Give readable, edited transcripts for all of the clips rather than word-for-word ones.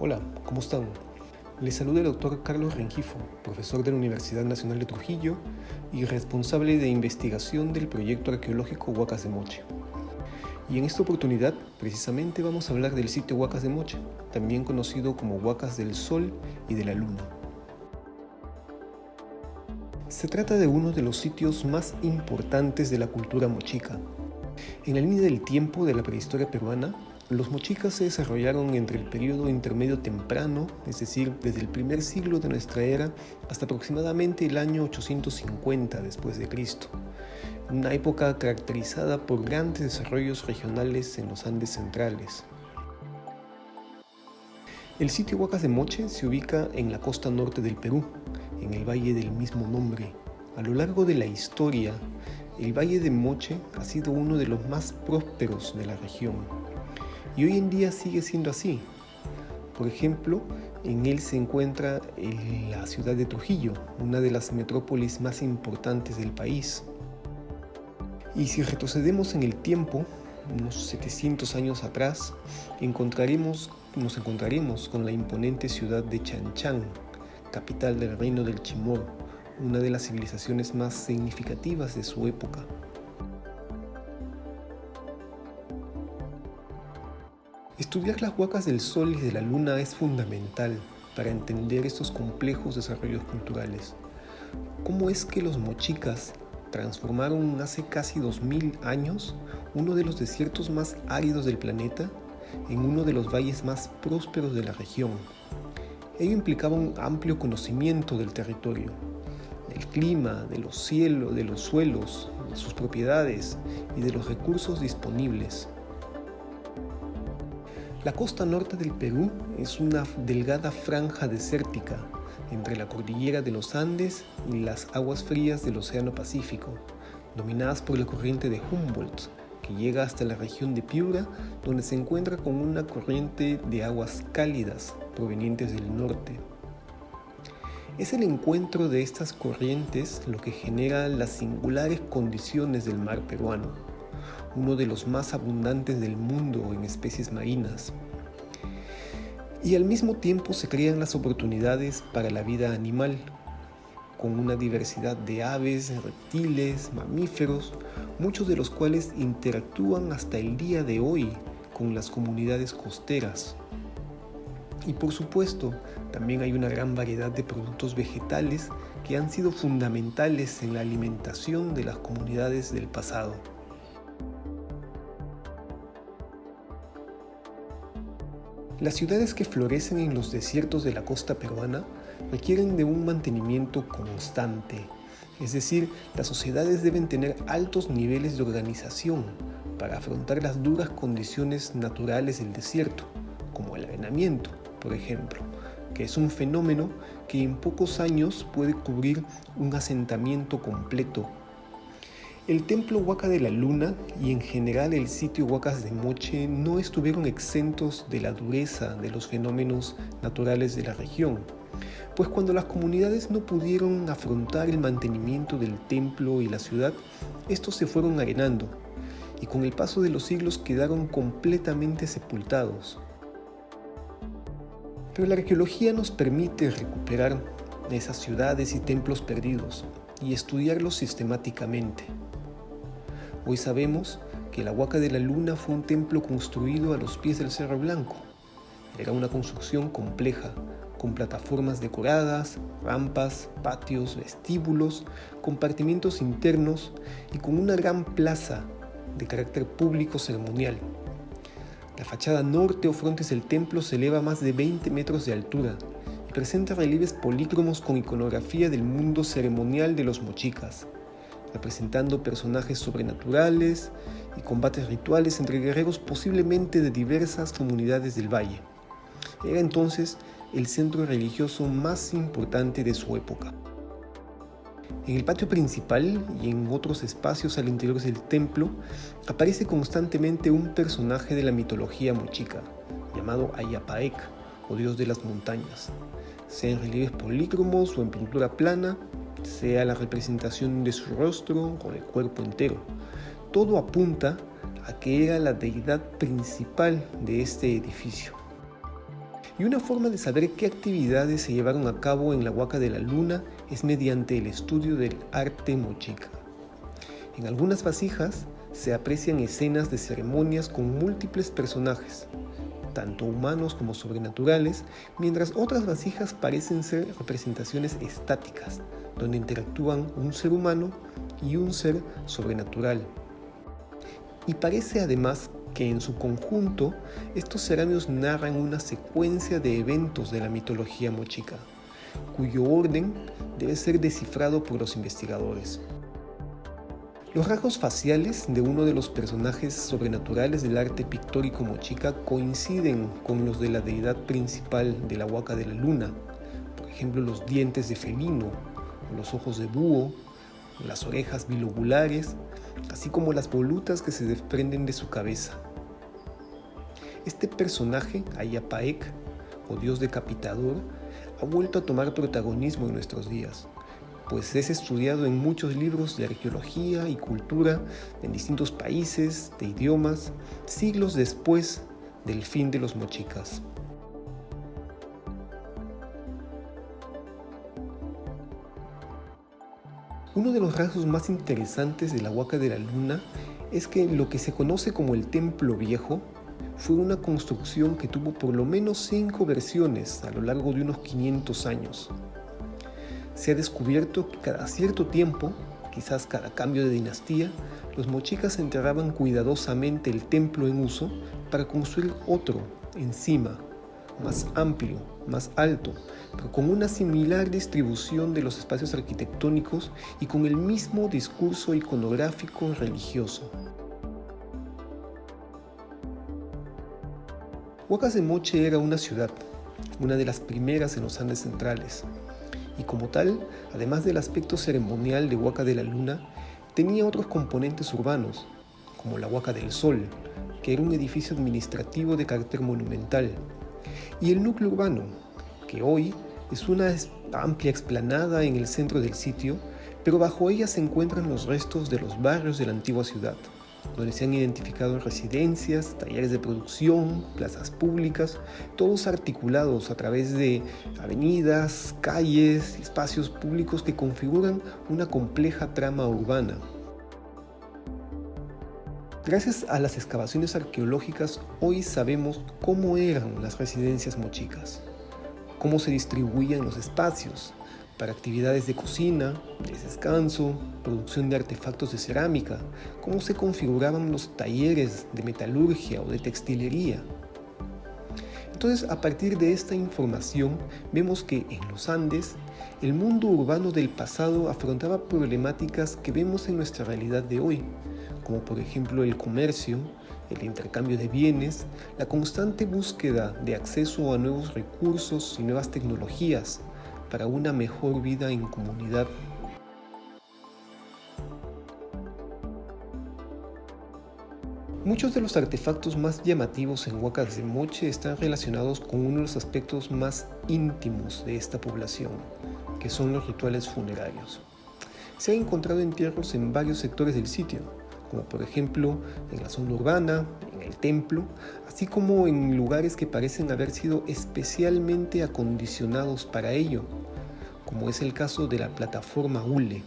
Hola, ¿cómo están? Les saluda el doctor Carlos Rengifo, profesor de la Universidad Nacional de Trujillo y responsable de investigación del proyecto arqueológico Huacas de Moche. Y en esta oportunidad, precisamente vamos a hablar del sitio Huacas de Moche, también conocido como Huacas del Sol y de la Luna. Se trata de uno de los sitios más importantes de la cultura mochica. En la línea del tiempo de la prehistoria peruana, los mochicas se desarrollaron entre el periodo intermedio temprano, es decir, desde el primer siglo de nuestra era hasta aproximadamente el año 850 después de Cristo, una época caracterizada por grandes desarrollos regionales en los Andes centrales. El sitio Huacas de Moche se ubica en la costa norte del Perú, en el valle del mismo nombre. A lo largo de la historia, el Valle de Moche ha sido uno de los más prósperos de la región y hoy en día sigue siendo así. Por ejemplo, en él se encuentra la ciudad de Trujillo, una de las metrópolis más importantes del país. Y si retrocedemos en el tiempo, unos 700 años atrás, nos encontraremos con la imponente ciudad de Chan, capital del reino del Chimor, una de las civilizaciones más significativas de su época. Estudiar las huacas del Sol y de la Luna es fundamental para entender estos complejos desarrollos culturales. ¿Cómo es que los mochicas transformaron hace casi 2000 años uno de los desiertos más áridos del planeta en uno de los valles más prósperos de la región? Ello implicaba un amplio conocimiento del territorio, del clima, de los cielos, de los suelos, de sus propiedades y de los recursos disponibles. La costa norte del Perú es una delgada franja desértica entre la cordillera de los Andes y las aguas frías del Océano Pacífico, dominadas por la corriente de Humboldt, que llega hasta la región de Piura, donde se encuentra con una corriente de aguas cálidas provenientes del norte. Es el encuentro de estas corrientes lo que genera las singulares condiciones del mar peruano, uno de los más abundantes del mundo en especies marinas. Y al mismo tiempo se crean las oportunidades para la vida animal, con una diversidad de aves, reptiles, mamíferos, muchos de los cuales interactúan hasta el día de hoy con las comunidades costeras. Y por supuesto, también hay una gran variedad de productos vegetales que han sido fundamentales en la alimentación de las comunidades del pasado. Las ciudades que florecen en los desiertos de la costa peruana requieren de un mantenimiento constante, es decir, las sociedades deben tener altos niveles de organización para afrontar las duras condiciones naturales del desierto, como el arenamiento, por ejemplo, que es un fenómeno que en pocos años puede cubrir un asentamiento completo. El templo Huaca de la Luna y en general el sitio Huacas de Moche no estuvieron exentos de la dureza de los fenómenos naturales de la región, pues cuando las comunidades no pudieron afrontar el mantenimiento del templo y la ciudad, estos se fueron arenando y con el paso de los siglos quedaron completamente sepultados. Pero la arqueología nos permite recuperar esas ciudades y templos perdidos y estudiarlos sistemáticamente. Hoy sabemos que la Huaca de la Luna fue un templo construido a los pies del Cerro Blanco. Era una construcción compleja, con plataformas decoradas, rampas, patios, vestíbulos, compartimientos internos y con una gran plaza de carácter público ceremonial. La fachada norte o frontis del templo se eleva a más de 20 metros de altura y presenta relieves polícromos con iconografía del mundo ceremonial de los mochicas, representando personajes sobrenaturales y combates rituales entre guerreros posiblemente de diversas comunidades del valle. Era entonces el centro religioso más importante de su época. En el patio principal y en otros espacios al interior del templo aparece constantemente un personaje de la mitología mochica, llamado Ayapaec, o dios de las montañas, sea en relieves polícromos o en pintura plana, sea la representación de su rostro o del cuerpo entero. Todo apunta a que era la deidad principal de este edificio. Y una forma de saber qué actividades se llevaron a cabo en la Huaca de la Luna es mediante el estudio del arte mochica. En algunas vasijas se aprecian escenas de ceremonias con múltiples personajes, tanto humanos como sobrenaturales, mientras otras vasijas parecen ser representaciones estáticas, donde interactúan un ser humano y un ser sobrenatural. Y parece además que en su conjunto estos cerámicos narran una secuencia de eventos de la mitología mochica, cuyo orden debe ser descifrado por los investigadores. Los rasgos faciales de uno de los personajes sobrenaturales del arte pictórico mochica coinciden con los de la deidad principal de la Huaca de la Luna, por ejemplo los dientes de felino, los ojos de búho, las orejas bilobulares, así como las volutas que se desprenden de su cabeza. Este personaje, Ayapaec, o dios decapitador, ha vuelto a tomar protagonismo en nuestros días, pues es estudiado en muchos libros de arqueología y cultura en distintos países, de idiomas, siglos después del fin de los mochicas. Uno de los rasgos más interesantes de la Huaca de la Luna es que lo que se conoce como el Templo Viejo fue una construcción que tuvo por lo menos 5 versiones a lo largo de unos 500 años. Se ha descubierto que cada cierto tiempo, quizás cada cambio de dinastía, los mochicas enterraban cuidadosamente el templo en uso para construir otro encima, más amplio, más alto, pero con una similar distribución de los espacios arquitectónicos y con el mismo discurso iconográfico religioso. Huacas de Moche era una ciudad, una de las primeras en los Andes centrales, y como tal, además del aspecto ceremonial de Huaca de la Luna, tenía otros componentes urbanos, como la Huaca del Sol, que era un edificio administrativo de carácter monumental, y el núcleo urbano, que hoy es una amplia explanada en el centro del sitio, pero bajo ella se encuentran los restos de los barrios de la antigua ciudad, donde se han identificado residencias, talleres de producción, plazas públicas, todos articulados a través de avenidas, calles y espacios públicos que configuran una compleja trama urbana. Gracias a las excavaciones arqueológicas, hoy sabemos cómo eran las residencias mochicas, cómo se distribuían los espacios para actividades de cocina, de descanso, producción de artefactos de cerámica, cómo se configuraban los talleres de metalurgia o de textilería. Entonces, a partir de esta información, vemos que en los Andes, el mundo urbano del pasado afrontaba problemáticas que vemos en nuestra realidad de hoy, como por ejemplo el comercio, el intercambio de bienes, la constante búsqueda de acceso a nuevos recursos y nuevas tecnologías para una mejor vida en comunidad. Muchos de los artefactos más llamativos en Huacas de Moche están relacionados con uno de los aspectos más íntimos de esta población, que son los rituales funerarios. Se han encontrado entierros en varios sectores del sitio, como por ejemplo en la zona urbana, en el templo, así como en lugares que parecen haber sido especialmente acondicionados para ello, como es el caso de la plataforma Hule.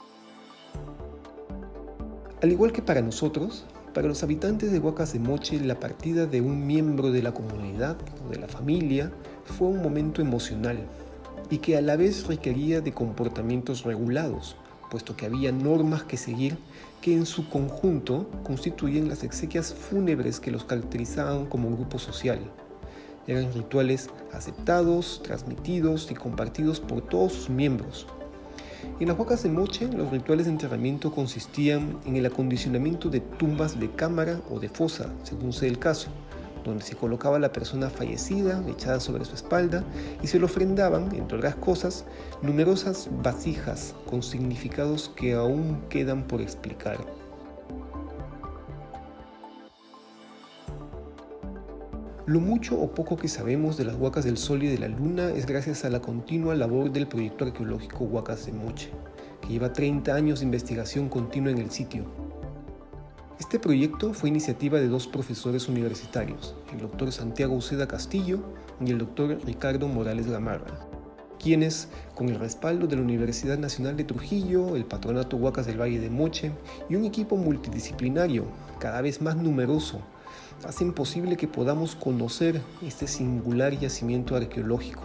Al igual que para nosotros, para los habitantes de Huacas de Moche, la partida de un miembro de la comunidad o de la familia fue un momento emocional y que a la vez requería de comportamientos regulados, puesto que había normas que seguir que en su conjunto constituyen las exequias fúnebres que los caracterizaban como grupo social. Eran rituales aceptados, transmitidos y compartidos por todos sus miembros. En las Huacas de Moche, los rituales de enterramiento consistían en el acondicionamiento de tumbas de cámara o de fosa, según sea el caso, donde se colocaba a la persona fallecida echada sobre su espalda y se le ofrendaban, entre otras cosas, numerosas vasijas con significados que aún quedan por explicar. Lo mucho o poco que sabemos de las Huacas del Sol y de la Luna es gracias a la continua labor del proyecto arqueológico Huacas de Moche, que lleva 30 años de investigación continua en el sitio. Este proyecto fue iniciativa de dos profesores universitarios, el doctor Santiago Uceda Castillo y el doctor Ricardo Morales Gamarra, quienes, con el respaldo de la Universidad Nacional de Trujillo, el Patronato Huacas del Valle de Moche y un equipo multidisciplinario cada vez más numeroso, hacen posible que podamos conocer este singular yacimiento arqueológico.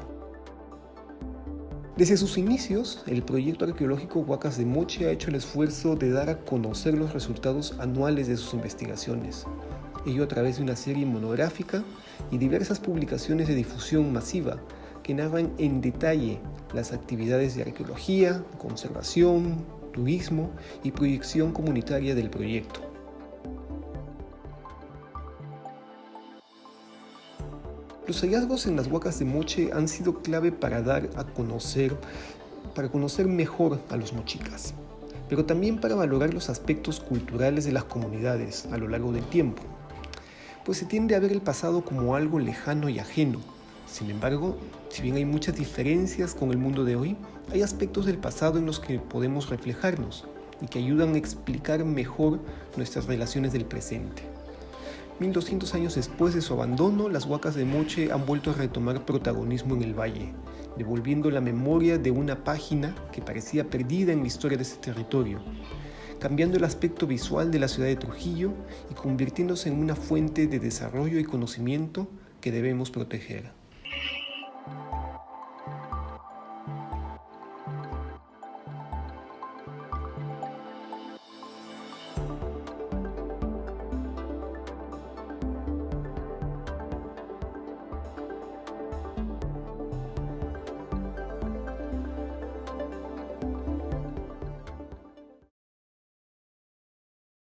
Desde sus inicios, el proyecto arqueológico Huacas de Moche ha hecho el esfuerzo de dar a conocer los resultados anuales de sus investigaciones, ello a través de una serie monográfica y diversas publicaciones de difusión masiva que narran en detalle las actividades de arqueología, conservación, turismo y proyección comunitaria del proyecto. Los hallazgos en las Huacas de Moche han sido clave para conocer mejor a los mochicas, pero también para valorar los aspectos culturales de las comunidades a lo largo del tiempo, pues se tiende a ver el pasado como algo lejano y ajeno. Sin embargo, si bien hay muchas diferencias con el mundo de hoy, hay aspectos del pasado en los que podemos reflejarnos y que ayudan a explicar mejor nuestras relaciones del presente. 1200 años después de su abandono, las Huacas de Moche han vuelto a retomar protagonismo en el valle, devolviendo la memoria de una página que parecía perdida en la historia de este territorio, cambiando el aspecto visual de la ciudad de Trujillo y convirtiéndose en una fuente de desarrollo y conocimiento que debemos proteger.